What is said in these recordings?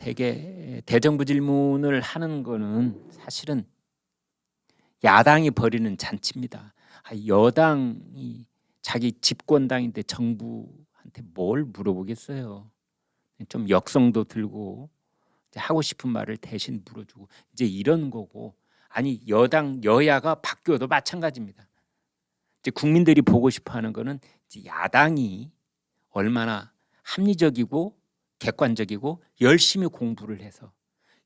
대개 대정부 질문을 하는 거는 사실은 야당이 벌이는 잔치입니다. 여당이 자기 집권당인데 정부한테 뭘 물어보겠어요. 좀 역성도 들고 하고 싶은 말을 대신 물어주고 이제 이런 거고, 아니 여당 여야가 바뀌어도 마찬가지입니다. 이제 국민들이 보고 싶어하는 거는 이제 야당이 얼마나 합리적이고 객관적이고 열심히 공부를 해서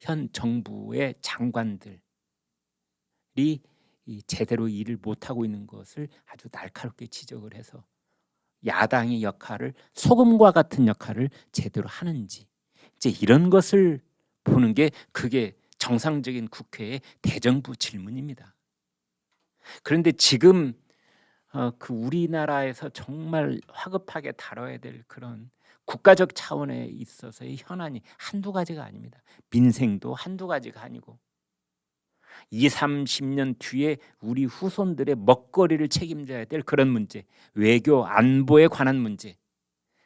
현 정부의 장관들이 제대로 일을 못하고 있는 것을 아주 날카롭게 지적을 해서 야당의 역할을, 소금과 같은 역할을 제대로 하는지, 이제 이런 것을 보는 게 그게 정상적인 국회의 대정부 질문입니다. 그런데 지금 그 우리나라에서 정말 화급하게 다뤄야 될 그런 국가적 차원에 있어서의 현안이 한두 가지가 아닙니다. 민생도 한두 가지가 아니고 20, 30년 뒤에 우리 후손들의 먹거리를 책임져야 될 그런 문제, 외교 안보에 관한 문제,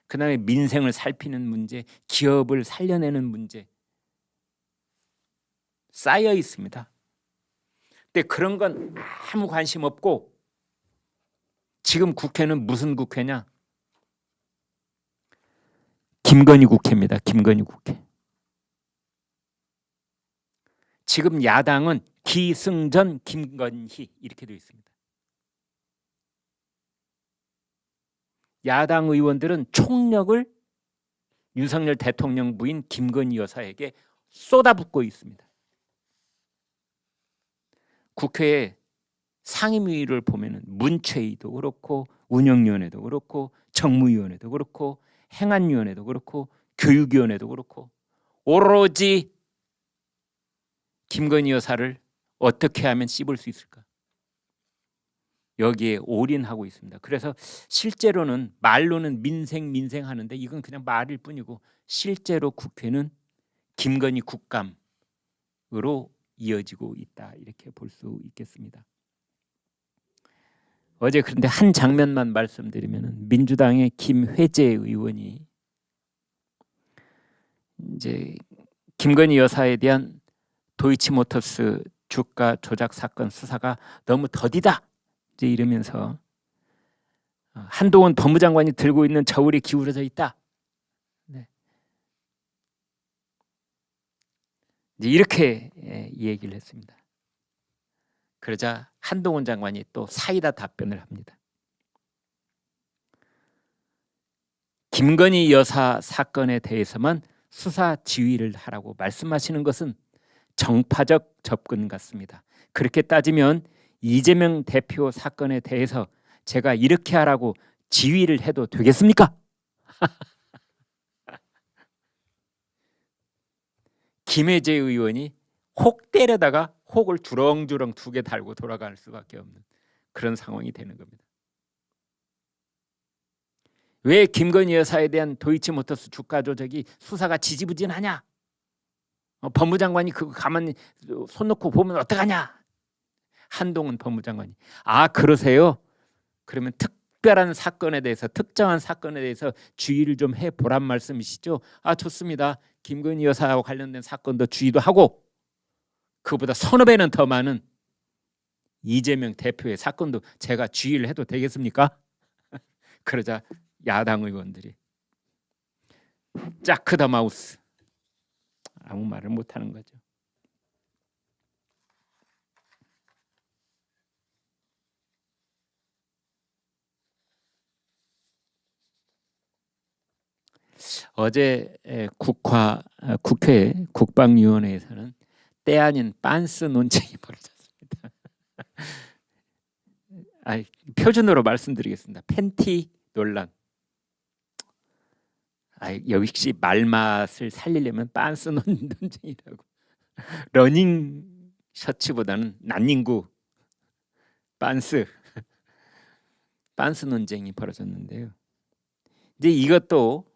그다음에 민생을 살피는 문제, 기업을 살려내는 문제 쌓여 있습니다. 근데 그런 건 아무 관심 없고 지금 국회는 무슨 국회냐? 김건희 국회입니다. 김건희 국회. 지금 야당은 기승전 김건희 이렇게 되어 있습니다. 야당 의원들은 총력을 윤석열 대통령 부인 김건희 여사에게 쏟아붓고 있습니다. 국회에 상임위를 보면은 문체위도 그렇고 운영위원회도 그렇고 정무위원회도 그렇고 행안위원회도 그렇고 교육위원회도 그렇고 오로지 김건희 여사를 어떻게 하면 씹을 수 있을까? 여기에 올인하고 있습니다. 그래서 실제로는 말로는 민생 하는데 이건 그냥 말일 뿐이고 실제로 국회는 김건희 국감으로 이어지고 있다, 이렇게 볼 수 있겠습니다. 어제 그런데 한 장면만 말씀드리면 민주당의 김회재 의원이 이제 김건희 여사에 대한 도이치모터스 주가 조작 사건 수사가 너무 더디다 이제 이러면서 한동훈 법무장관이 들고 있는 저울이 기울어져 있다. 네. 이제 이렇게 얘기를 했습니다. 그러자 한동훈 장관이 또 사이다 답변을 합니다. 김건희 여사 사건에 대해서만 수사 지휘를 하라고 말씀하시는 것은 정파적 접근 같습니다. 그렇게 따지면 이재명 대표 사건에 대해서 제가 이렇게 하라고 지휘를 해도 되겠습니까? 김혜재 의원이 혹 때려다가 혹을 주렁주렁 두 개 달고 돌아갈 수밖에 없는 그런 상황이 되는 겁니다. 왜 김건희 여사에 대한 도이치모터스 주가 조작이 수사가 지지부진하냐? 법무장관이 그거 가만히 손 놓고 보면 어떡하냐? 한동훈 법무장관이 그러세요? 그러면 특별한 사건에 대해서, 특정한 사건에 대해서 주의를 좀 해보란 말씀이시죠? 좋습니다. 김건희 여사하고 관련된 사건도 주의도 하고 그보다 서너 배는 더 많은 이재명 대표의 사건도 제가 주의를 해도 되겠습니까? 그러자 야당 의원들이 자크 더 마우스, 아무 말을 못하는 거죠. 어제 국회 국방위원회에서는 때 아닌 빤스 논쟁이 벌어졌습니다. 표준어로 말씀드리겠습니다. 팬티 논란. 역시 말맛을 살리려면 빤스 논쟁이라고. 러닝 셔츠보다는 난닝구 빤스 논쟁이 벌어졌는데요. 이제 이것도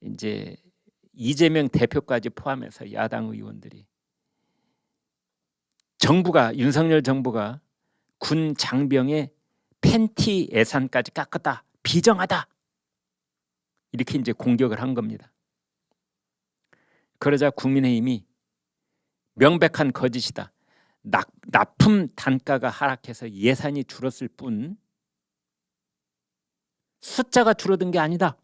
이제 이재명 대표까지 포함해서 야당 의원들이 윤석열 정부가 군 장병의 팬티 예산까지 깎았다, 비정하다, 이렇게 이제 공격을 한 겁니다. 그러자 국민의힘이 명백한 거짓이다. 납품 단가가 하락해서 예산이 줄었을 뿐 숫자가 줄어든 게 아니다.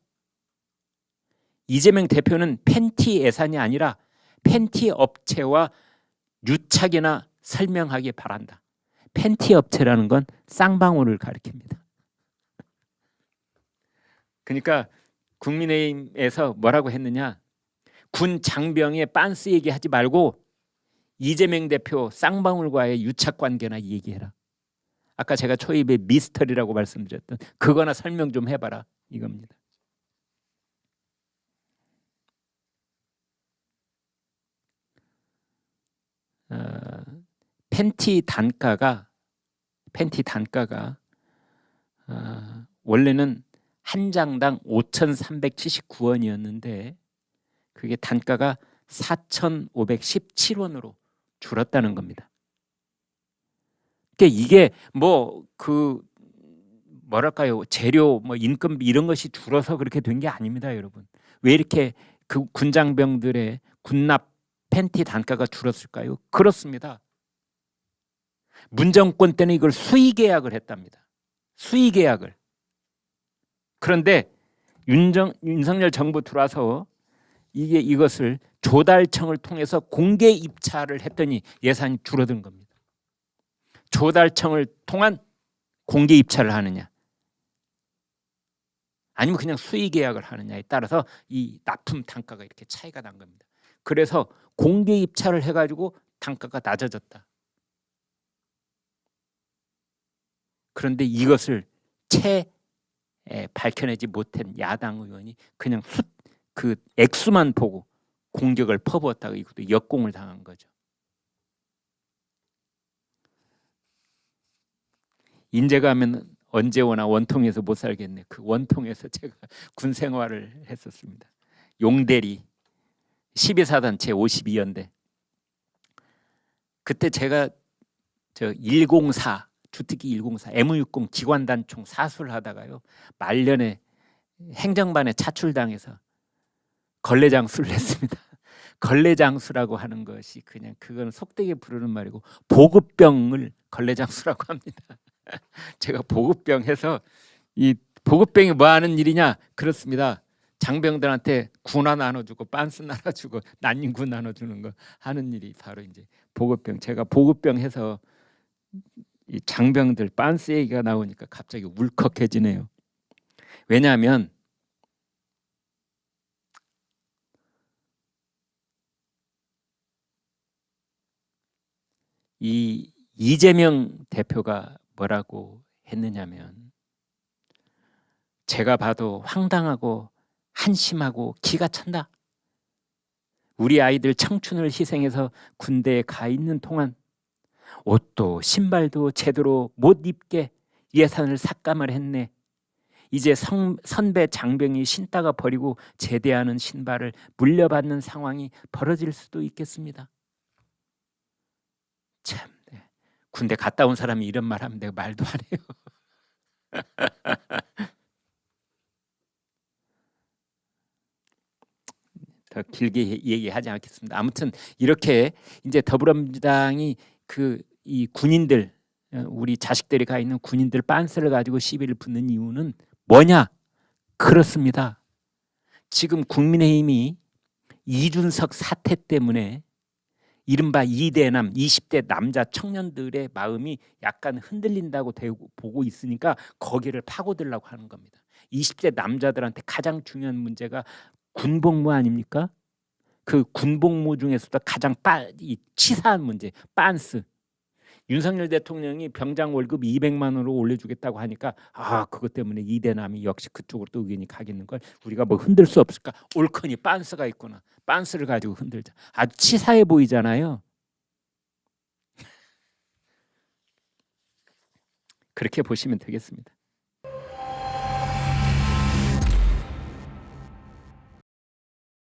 이재명 대표는 팬티 예산이 아니라 팬티 업체와 유착이나 설명하기 바란다. 팬티 업체라는 건 쌍방울을 가리킵니다. 그러니까 국민의힘에서 뭐라고 했느냐, 군 장병의 빤스 얘기하지 말고 이재명 대표 쌍방울과의 유착관계나 얘기해라. 아까 제가 초입에 미스터리라고 말씀드렸던 그거나 설명 좀 해봐라 이겁니다. 팬티 단가가 원래는 한 장당 5,379원이었는데 그게 단가가 4,517원으로 줄었다는 겁니다. 그러니까 이게 뭐랄까요, 재료 인건비 이런 것이 줄어서 그렇게 된 게 아닙니다, 여러분. 왜 이렇게 그 군장병들의 군납 팬티 단가가 줄었을까요? 그렇습니다. 문정권 때는 이걸 수의계약을 했답니다. 수의계약을. 그런데 윤석열 정부 들어와서 이것을 조달청을 통해서 공개 입찰을 했더니 예산이 줄어든 겁니다. 조달청을 통한 공개 입찰을 하느냐 아니면 그냥 수의계약을 하느냐에 따라서 이 납품 단가가 이렇게 차이가 난 겁니다. 그래서 공개 입찰을 해가지고 단가가 낮아졌다. 그런데 이것을 밝혀내지 못한 야당 의원이 그냥 그 액수만 보고 공격을 퍼부었다가 이것도 역공을 당한 거죠. 인제가 하면 언제 오나 원통에서 못 살겠네. 그 원통에서 제가 군 생활을 했었습니다. 용대리 12사단 제52연대. 그때 제가 104 주특기 104 M60 기관단총 사수를 하다가요, 말년에 행정반에 차출당해서 걸레장수를 했습니다. 걸레장수라고 하는 것이 그냥 그건 속되게 부르는 말이고 보급병을 걸레장수라고 합니다. 제가 보급병 해서 이 보급병이 뭐 하는 일이냐, 그렇습니다. 장병들한테 군화 나눠주고 빤스 나눠주고 난닝구 나눠주는 거 하는 일이 바로 이제 보급병. 제가 보급병 해서 이 장병들 빤스 얘기가 나오니까 갑자기 울컥해지네요. 왜냐하면 이 이재명 대표가 뭐라고 했느냐면, 제가 봐도 황당하고 한심하고 기가 찬다. 우리 아이들 청춘을 희생해서 군대에 가 있는 동안 옷도 신발도 제대로 못 입게 예산을 삭감을 했네. 이제 선배 장병이 신다가 버리고 제대하는 신발을 물려받는 상황이 벌어질 수도 있겠습니다. 참, 군대 갔다 온 사람이 이런 말 하면 내가 말도 안 해요. 더 길게 얘기하지 않겠습니다. 아무튼 이렇게 이제 더불어민주당이 이 군인들, 우리 자식들이 가 있는 군인들 빤스를 가지고 시비를 붙는 이유는 뭐냐? 그렇습니다. 지금 국민의힘이 이준석 사태 때문에 이른바 2대남 20대 남자 청년들의 마음이 약간 흔들린다고 보고 있으니까 거기를 파고들려고 하는 겁니다. 20대 남자들한테 가장 중요한 문제가 군복무 아닙니까? 그 군복무 중에서도 가장 치사한 문제, 빤스. 윤석열 대통령이 병장 월급 200만 원으로 올려주겠다고 하니까 그것 때문에 이대남이 역시 그쪽으로 또 의견이 가겠는 걸 우리가 뭐 흔들 수 없을까? 옳거니 빤스가 있구나. 빤스를 가지고 흔들자. 아주 치사해 보이잖아요. 그렇게 보시면 되겠습니다.